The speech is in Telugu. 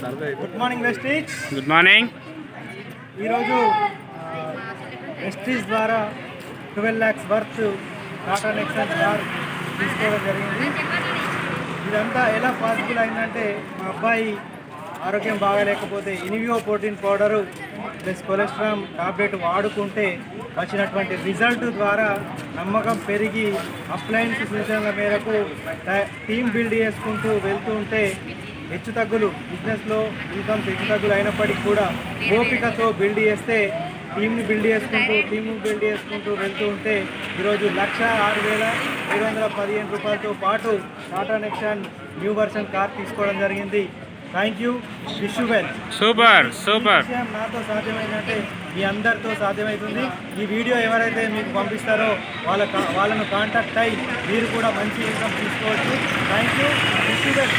Good morning Vestige. Good morning. ఈరోజు వెస్టీజ్ ద్వారా 12 lakhs worth Tata Nexon car తీసుకోవడం జరిగింది. ఇదంతా ఎలా పాసిబుల్ అయిందంటే మా అబ్బాయి ఆరోగ్యం బాగాలేకపోతే ఇనివియో protein powder plus cholesterol tablet వాడుకుంటే వచ్చినటువంటి రిజల్ట్ ద్వారా నమ్మకం పెరిగి అప్లయన్స్ సూచనల మేరకు టీం బిల్డ్ చేసుకుంటూ వెళ్తూ ఉంటే హెచ్చుతగ్గులు బిజినెస్లో ఇన్కమ్స్ హెచ్చుతగ్గులు అయినప్పటికీ కూడా ఓపికతో బిల్డ్ చేస్తే టీంని బిల్డ్ చేసుకుంటూ వెళ్తూ ఉంటే ఈరోజు 1,06,715 రూపాయలతో పాటు Tata Nexon new version car తీసుకోవడం జరిగింది. Thank you. Wish you well. Super. విషయం నాతో సాధ్యమైందంటే మీ అందరితో సాధ్యమవుతుంది. ఈ వీడియో ఎవరైతే మీకు పంపిస్తారో వాళ్ళను కాంటాక్ట్ అయ్యి మీరు కూడా మంచి ఇన్కమ్ తీసుకోవచ్చు. Thank you. Wish you well.